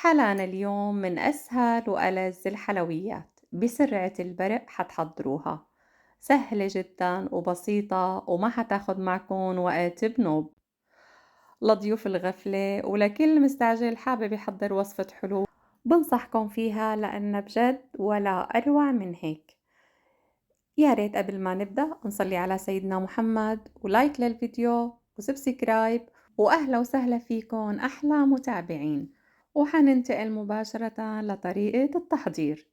حلانا اليوم من أسهل وألذ الحلويات بسرعة البرق حتحضروها. سهلة جدا وبسيطة وما حتاخد معكم وقت بنوب. لضيوف الغفلة ولكل مستعجل حابب يحضر وصفة حلو بنصحكم فيها لأن بجد ولا أروع من هيك. يا ريت قبل ما نبدأ نصلي على سيدنا محمد ولايك للفيديو وسبسكرايب، وأهلا وسهلا فيكن أحلى متابعين. وحننتقل مباشرة لطريقة التحضير.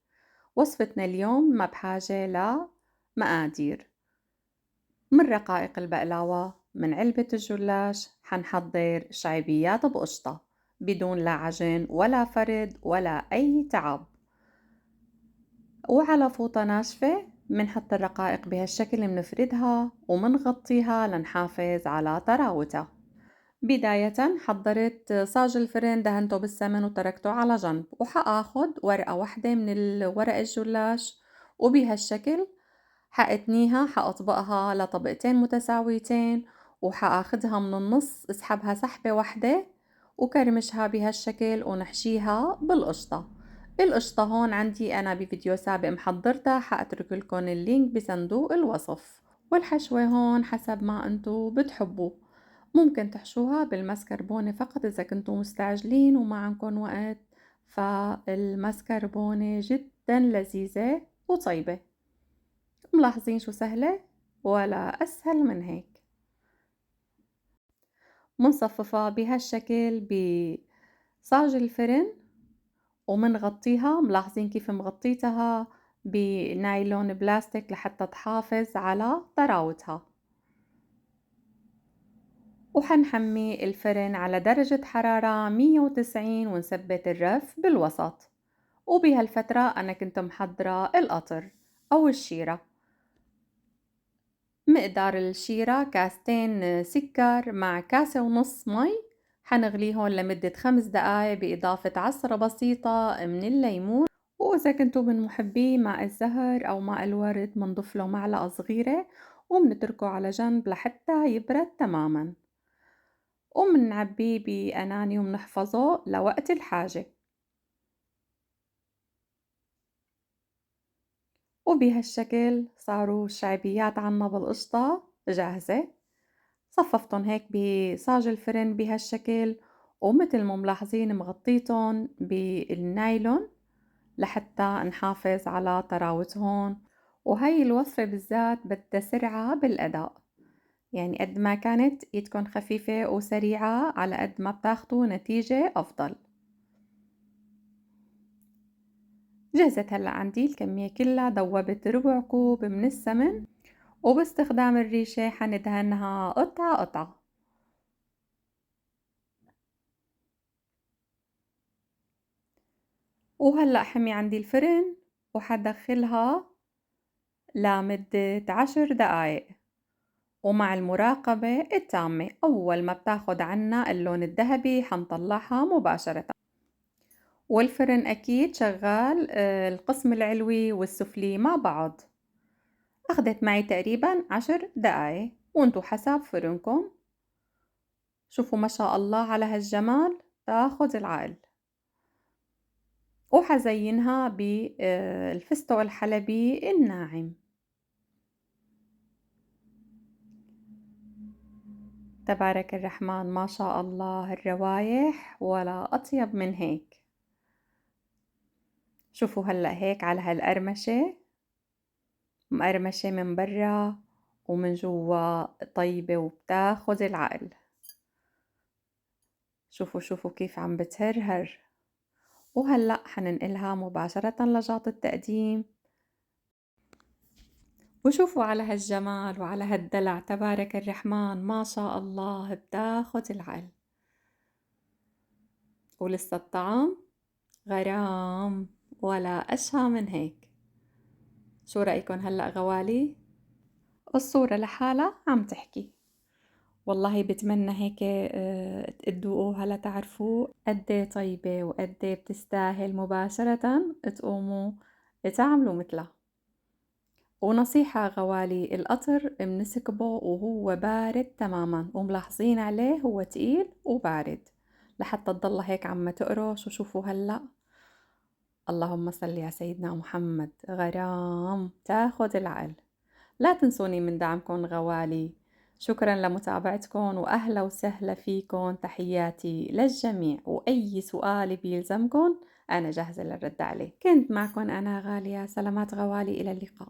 وصفتنا اليوم ما بحاجة لمقادير. من رقائق البقلاوة من علبة الجلاش حنحضر شعبيات بقشطة بدون لا عجن ولا فرد ولا أي تعب. وعلى فوطة ناشفة منحط الرقائق بهالشكل، منفردها ومنغطيها لنحافظ على طراوتها. بداية حضرت صاج الفرن دهنته بالسمن وتركته على جنب، وحاخد ورقة واحدة من الورق الجلاش وبهالشكل حقتنيها، حأطبقها لطبقتين متساويتين وحاخدها من النص اسحبها سحبة واحدة وكرمشها بهالشكل ونحشيها بالقشطة. القشطة هون عندي أنا بفيديو سابق محضرتها، حأترك لكم اللينك بصندوق الوصف. والحشوة هون حسب ما انتو بتحبوا، ممكن تحشوها بالمسكربونة فقط إذا كنتوا مستعجلين وما عندكم وقت، فالمسكربونة جدا لذيذة وطيبة. ملاحظين شو سهلة؟ ولا أسهل من هيك. منصففها بهالشكل بصاج الفرن ومنغطيها، ملاحظين كيف مغطيتها بنايلون بلاستيك لحتى تحافظ على طراوتها. وحنحمي الفرن على درجة حرارة 190 ونثبت الرف بالوسط. وبهالفترة أنا كنت محضرة القطر أو الشيرة. مقدار الشيرة كاستين سكر مع كاسة ونص مي، حنغليهن لمدة 5 دقايق بإضافة عصرة بسيطة من الليمون. وإذا كنتوا من محبي ماء الزهر أو ماء الورد منضيف له معلقة صغيرة ومنتركه على جنب لحتى يبرد تماما، ومنعبيه بأناني ومنحفظه لوقت الحاجة. وبهالشكل صاروا الشعبيات عنا بالقشطة جاهزة. صففتن هيك بصاج الفرن بهالشكل، ومثل ما ملاحظين مغطيتن بالنايلون لحتى نحافظ على طراوتهن. وهي الوصفة بالذات بدها سرعة بالأداء، يعني قد ما كانت ايدكن خفيفة وسريعة على قد ما بتاخدوا نتيجة أفضل. جهزت هلأ عندي الكمية كلها، دوبت ربع كوب من السمن وباستخدام الريشة حندهنها قطعة قطعة. وهلأ حمي عندي الفرن وحدخلها لمدة 10 دقايق، ومع المراقبة التامة أول ما بتاخد عنا اللون الذهبي حنطلعها مباشرة. والفرن أكيد شغال، القسم العلوي والسفلي مع بعض. أخدت معي تقريبا 10 دقايق، وانتو حسب فرنكم. شوفوا ما شاء الله على هالجمال، تاخد العقل. وحزينها بالفستق الحلبي الناعم. تبارك الرحمن ما شاء الله، الروايح ولا أطيب من هيك. شوفوا هلأ هيك على هالقرمشة، مقرمشة من برا ومن جوا طيبة وبتاخد العقل. شوفوا كيف عم بتهرهر. وهلأ حننقلها مباشرة لجاط التقديم. وشوفوا على هالجمال وعلى هالدلع، تبارك الرحمن ما شاء الله، بتاخد العقل. ولسه الطعم غرام ولا أشهى من هيك. شو رأيكن هلأ غوالي؟ الصورة لحالها عم تحكي. والله بتمنى هيك تدوقوها لتعرفوا قدي طيبة وقدي بتستاهل مباشرة تقوموا تعملوا مثلها. ونصيحة غوالي، القطر منسكبه وهو بارد تماما، وملاحظين عليه هو تقيل وبارد، لحتى تضلها هيك عم تقرش وشوفوا هلأ. اللهم صل يا سيدنا محمد، غرام تاخد العقل. لا تنسوني من دعمكن غوالي. شكرا لمتابعتكن وأهلا وسهلا فيكن، تحياتي للجميع، وأي سؤال بيلزمكن أنا جاهزة للرد عليه. كنت معكن أنا غالية، سلامات غوالي، إلى اللقاء.